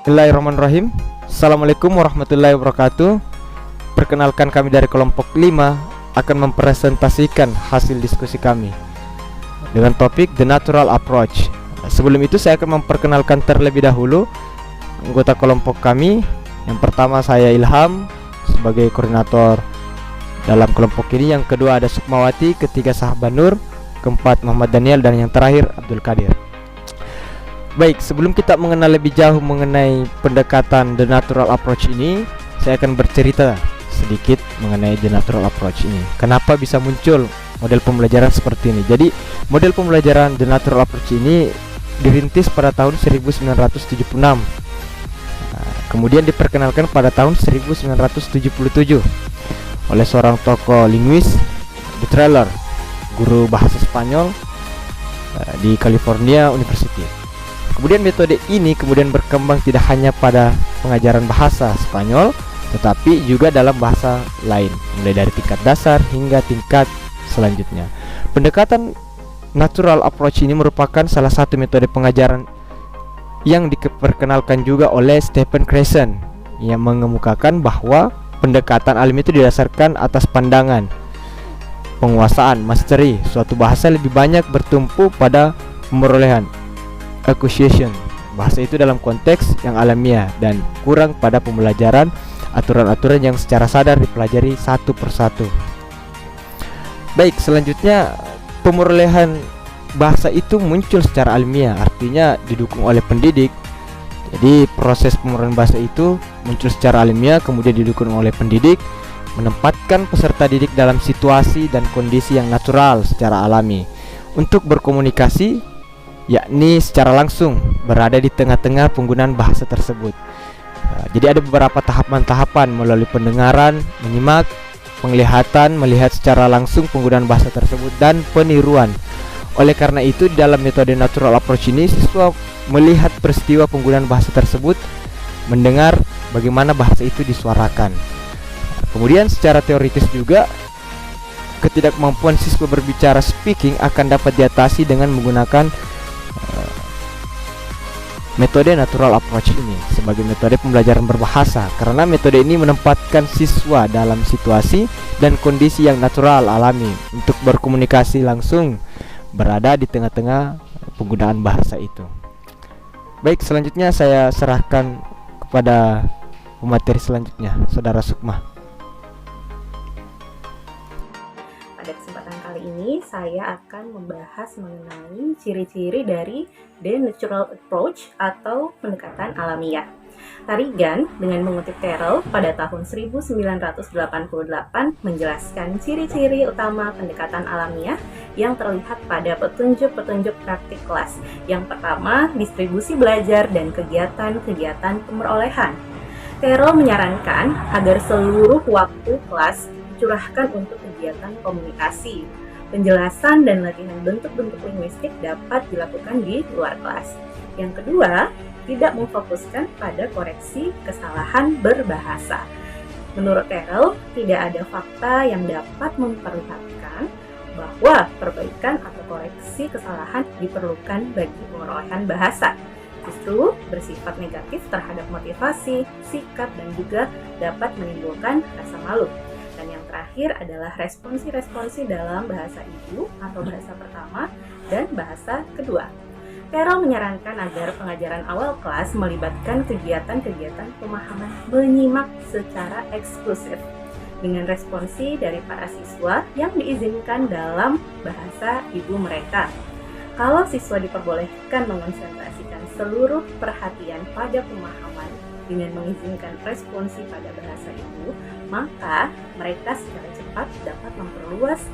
Bismillahirrahmanirrahim. Assalamualaikum warahmatullahi wabarakatuh. Perkenalkan, kami dari kelompok 5 akan mempresentasikan hasil diskusi kami dengan topik The Natural Approach. Sebelum itu saya akan memperkenalkan terlebih dahulu anggota kelompok kami. Yang pertama saya Ilham sebagai koordinator dalam kelompok ini. Yang kedua ada Sukmawati, ketiga Sahabat Nur, keempat Muhammad Daniel, dan yang terakhir Abdul Qadir. Baik, sebelum kita mengenal lebih jauh mengenai pendekatan The Natural Approach ini, saya akan bercerita sedikit mengenai The Natural Approach ini. Kenapa bisa muncul model pembelajaran seperti ini? Jadi, model pembelajaran The Natural Approach ini dirintis pada tahun 1976. Kemudian diperkenalkan pada tahun 1977 oleh seorang tokoh linguis, Butler, guru bahasa Spanyol di California University. Kemudian metode ini kemudian berkembang tidak hanya pada pengajaran bahasa Spanyol, tetapi juga dalam bahasa lain, mulai dari tingkat dasar hingga tingkat selanjutnya. Pendekatan Natural Approach ini merupakan salah satu metode pengajaran yang diperkenalkan juga oleh Stephen Creyson, yang mengemukakan bahwa pendekatan alami itu didasarkan atas pandangan penguasaan, mastery suatu bahasa lebih banyak bertumpu pada pemerolehan, acquisition bahasa itu dalam konteks yang alamiah, dan kurang pada pembelajaran aturan-aturan yang secara sadar dipelajari satu persatu. Baik, selanjutnya pemerolehan bahasa itu muncul secara alamiah, artinya didukung oleh pendidik. Jadi proses pemerolehan bahasa itu muncul secara alamiah, kemudian didukung oleh pendidik, menempatkan peserta didik dalam situasi dan kondisi yang natural secara alami untuk berkomunikasi, yakni secara langsung berada di tengah-tengah penggunaan bahasa tersebut. Jadi ada beberapa tahapan-tahapan melalui pendengaran, menyimak, penglihatan, melihat secara langsung penggunaan bahasa tersebut, dan peniruan. Oleh karena itu, di dalam metode Natural Approach ini, siswa melihat peristiwa penggunaan bahasa tersebut, mendengar bagaimana bahasa itu disuarakan. Kemudian secara teoritis juga, ketidakmampuan siswa berbicara speaking akan dapat diatasi dengan menggunakan metode Natural Approach ini sebagai metode pembelajaran berbahasa, karena metode ini menempatkan siswa dalam situasi dan kondisi yang natural alami untuk berkomunikasi langsung, berada di tengah-tengah penggunaan bahasa itu. Baik, selanjutnya saya serahkan kepada pemateri selanjutnya, Saudara Sukma. Pada kesempatan kali ini saya akan membahas mengenai ciri-ciri dari The Natural Approach atau pendekatan alamiah. Tarigan dengan mengutip Terrell pada tahun 1988 menjelaskan ciri-ciri utama pendekatan alamiah yang terlihat pada petunjuk-petunjuk praktik kelas. Yang pertama, distribusi belajar dan kegiatan-kegiatan pemerolehan. Terrell menyarankan agar seluruh waktu kelas dicurahkan untuk kegiatan komunikasi. Penjelasan dan latihan bentuk-bentuk linguistik dapat dilakukan di luar kelas. Yang kedua, tidak memfokuskan pada koreksi kesalahan berbahasa. Menurut Terrell, tidak ada fakta yang dapat memperlihatkan bahwa perbaikan atau koreksi kesalahan diperlukan bagi pemerolehan bahasa. Justru bersifat negatif terhadap motivasi, sikap, dan juga dapat menimbulkan rasa malu. Dan yang terakhir adalah responsi-responsi dalam bahasa ibu atau bahasa pertama dan bahasa kedua. Terrell menyarankan agar pengajaran awal kelas melibatkan kegiatan-kegiatan pemahaman menyimak secara eksklusif dengan responsi dari para siswa yang diizinkan dalam bahasa ibu mereka. Kalau siswa diperbolehkan mengonsentrasikan seluruh perhatian pada pemahaman dengan mengizinkan responsi pada bahasa ibu, maka mereka secara cepat dapat memperluas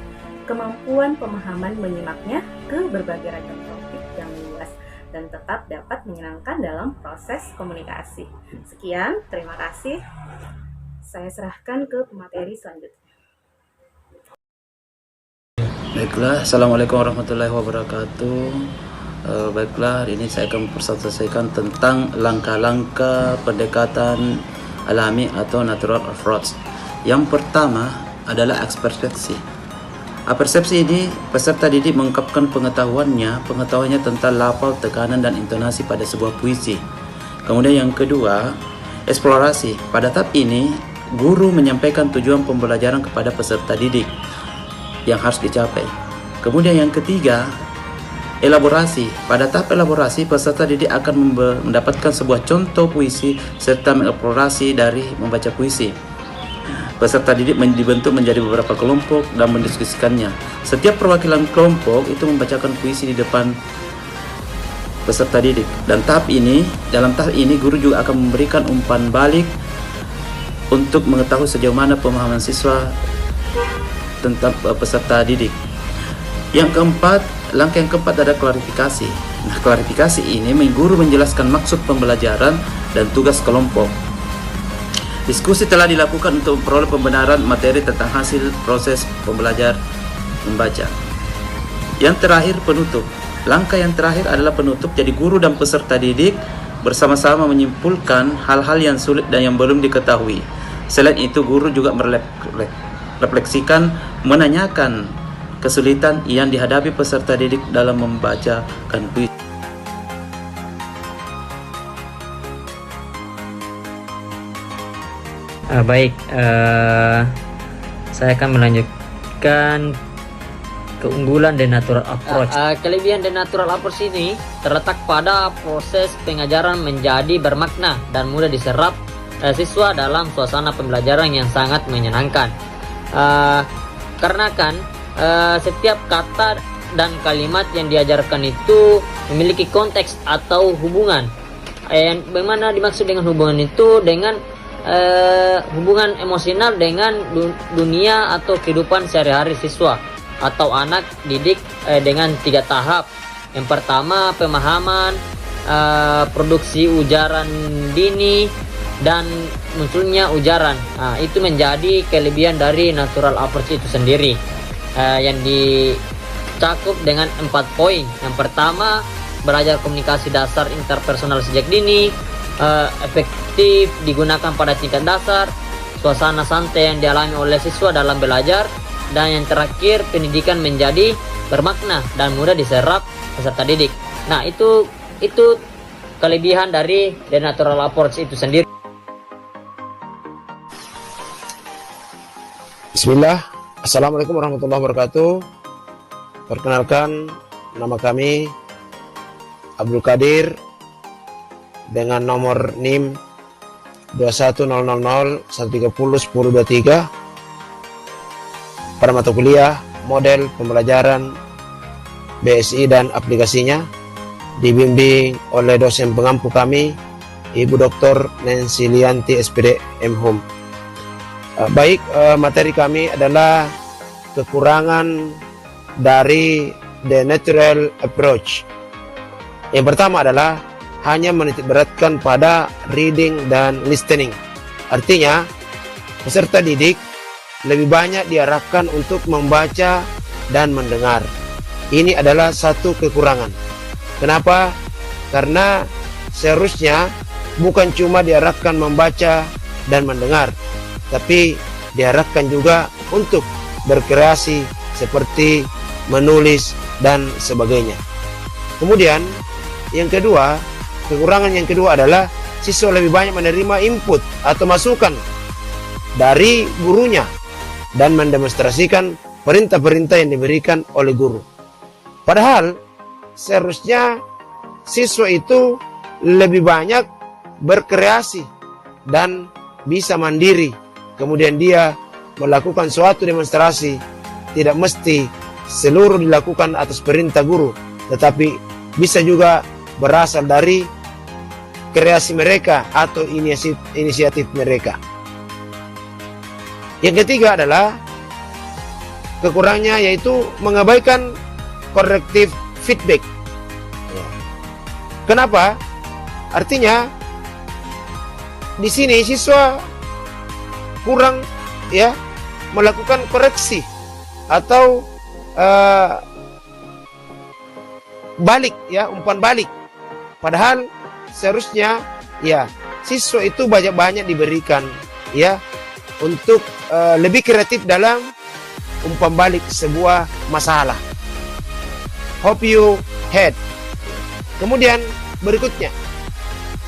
kemampuan pemahaman menyimaknya ke berbagai ragam topik yang luas dan tetap dapat menyenangkan dalam proses komunikasi. Sekian, terima kasih. Saya serahkan ke pemateri selanjutnya. Baiklah, Assalamualaikum warahmatullahi wabarakatuh. Baiklah, hari ini saya akan mempresentasikan tentang langkah-langkah pendekatan alami atau natural approach. Yang pertama adalah ekspersepsi. Persepsi ini, peserta didik mengungkapkan pengetahuannya tentang lafal, tekanan, dan intonasi pada sebuah puisi. Kemudian yang kedua, eksplorasi. Pada tahap ini, guru menyampaikan tujuan pembelajaran kepada peserta didik yang harus dicapai. Kemudian yang ketiga, elaborasi. Pada tahap elaborasi, peserta didik akan mendapatkan sebuah contoh puisi serta mengeksplorasi dari membaca puisi. Peserta didik dibentuk menjadi beberapa kelompok dan mendiskusikannya. Setiap perwakilan kelompok itu membacakan puisi di depan peserta didik. Dan dalam tahap ini guru juga akan memberikan umpan balik untuk mengetahui sejauh mana pemahaman siswa tentang peserta didik. Langkah yang keempat adalah klarifikasi. Nah, klarifikasi ini guru menjelaskan maksud pembelajaran dan tugas kelompok. Diskusi telah dilakukan untuk memperoleh pembenaran materi tentang hasil proses pembelajar membaca. Yang terakhir, penutup. Langkah yang terakhir adalah penutup. Jadi guru dan peserta didik bersama-sama menyimpulkan hal-hal yang sulit dan yang belum diketahui. Selain itu, guru juga merefleksikan, menanyakan kesulitan yang dihadapi peserta didik dalam membacakan puisi. Saya akan melanjutkan keunggulan The Natural Approach. Kelebihan The Natural Approach ini terletak pada proses pengajaran menjadi bermakna dan mudah diserap siswa dalam suasana pembelajaran yang sangat menyenangkan. Karena setiap kata dan kalimat yang diajarkan itu memiliki konteks atau hubungan. Bagaimana dimaksud dengan hubungan itu? Dengan hubungan emosional dengan dunia atau kehidupan sehari-hari siswa atau anak didik dengan 3 tahap. Yang pertama, pemahaman, produksi ujaran dini, dan munculnya ujaran. Itu menjadi kelebihan dari natural approach itu sendiri, yang dicakup dengan 4 poin. Yang pertama, belajar komunikasi dasar interpersonal sejak dini, efektif digunakan pada tingkat dasar, suasana santai yang dialami oleh siswa dalam belajar, dan yang terakhir, pendidikan menjadi bermakna dan mudah diserap peserta didik. Nah, itu kelebihan dari The Natural Approach itu sendiri. Bismillah, Assalamualaikum warahmatullahi wabarakatuh. Perkenalkan, nama kami Abdul Qadir dengan nomor NIM 21000130123 pada mata kuliah model pembelajaran BSI dan aplikasinya, dibimbing oleh dosen pengampu kami, Ibu Dr. Nancy Lianti SPD M.Hum. Materi kami adalah kekurangan dari The Natural Approach. Yang pertama adalah hanya menitik beratkan pada reading dan listening. Artinya, peserta didik lebih banyak diarahkan untuk membaca dan mendengar. Ini adalah satu kekurangan. Kenapa? Karena seharusnya bukan cuma diarahkan membaca dan mendengar, tapi diarahkan juga untuk berkreasi seperti menulis dan sebagainya. Kemudian yang kedua, kekurangan yang kedua adalah siswa lebih banyak menerima input atau masukan dari gurunya dan mendemonstrasikan perintah-perintah yang diberikan oleh guru. Padahal seharusnya siswa itu lebih banyak berkreasi dan bisa mandiri. Kemudian dia melakukan suatu demonstrasi, tidak mesti seluruh dilakukan atas perintah guru, tetapi bisa juga berasal dari kreasi mereka atau inisiatif mereka. Yang ketiga adalah kekurangannya, yaitu mengabaikan corrective feedback. Kenapa? Artinya di sini siswa kurang melakukan koreksi atau umpan balik. Padahal seharusnya siswa itu banyak-banyak diberikan untuk lebih kreatif dalam umpan balik sebuah masalah. Hope you had. Kemudian berikutnya,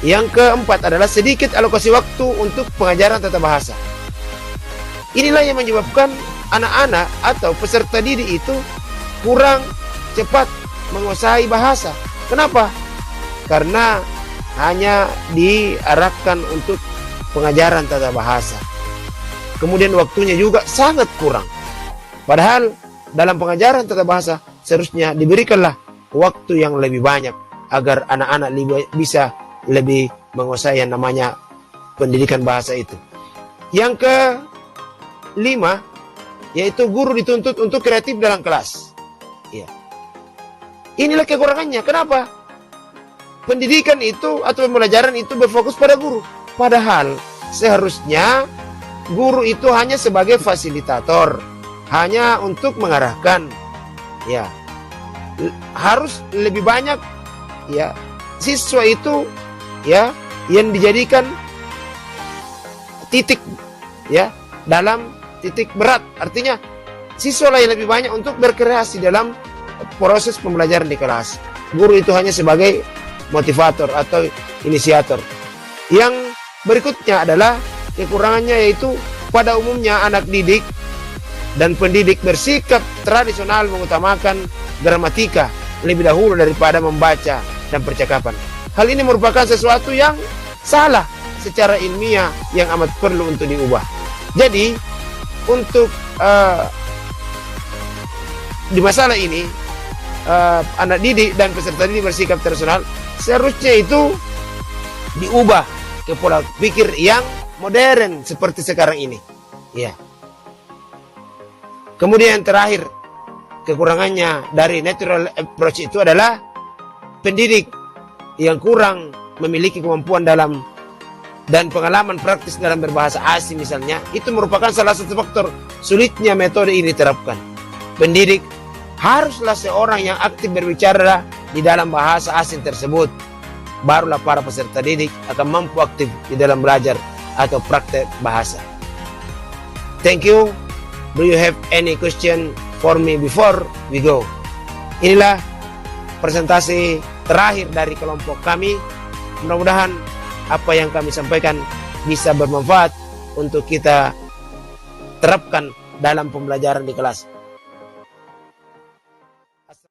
Yang keempat adalah sedikit alokasi waktu untuk pengajaran tata bahasa. Inilah yang menyebabkan anak-anak atau peserta didik itu kurang cepat menguasai bahasa. Kenapa? Karena hanya diarahkan untuk pengajaran tata bahasa. Kemudian waktunya juga sangat kurang. Padahal dalam pengajaran tata bahasa seharusnya diberikanlah waktu yang lebih banyak agar anak-anak bisa lebih menguasai yang namanya pendidikan bahasa itu. Yang kelima, yaitu guru dituntut untuk kreatif dalam kelas. Ya. Inilah kekurangannya. Kenapa? Pendidikan itu atau pembelajaran itu berfokus pada guru. Padahal seharusnya guru itu hanya sebagai fasilitator, hanya untuk mengarahkan. Ya, harus lebih banyak ya siswa itu ya yang dijadikan titik ya dalam titik berat. Artinya siswa lain lebih banyak untuk berkreasi dalam proses pembelajaran di kelas. Guru itu hanya sebagai motivator atau inisiator. Yang berikutnya adalah kekurangannya, yaitu pada umumnya anak didik dan pendidik bersikap tradisional mengutamakan gramatika lebih dahulu daripada membaca dan percakapan. Hal ini merupakan sesuatu yang salah secara ilmiah yang amat perlu untuk diubah. Jadi untuk di masalah ini anak didik dan peserta didik bersikap tradisional seharusnya itu diubah ke pola pikir yang modern seperti sekarang ini. Ya. Kemudian yang terakhir, kekurangannya dari natural approach itu adalah pendidik yang kurang memiliki kemampuan dalam dan pengalaman praktis dalam berbahasa asing misalnya, itu merupakan salah satu faktor sulitnya metode ini diterapkan. Pendidik haruslah seorang yang aktif berbicara di dalam bahasa asing tersebut. Barulah para peserta didik akan mampu aktif di dalam belajar atau praktek bahasa. Thank you. Do you have any question for me before we go? Inilah presentasi terakhir dari kelompok kami. Mudah-mudahan apa yang kami sampaikan bisa bermanfaat untuk kita terapkan dalam pembelajaran di kelas.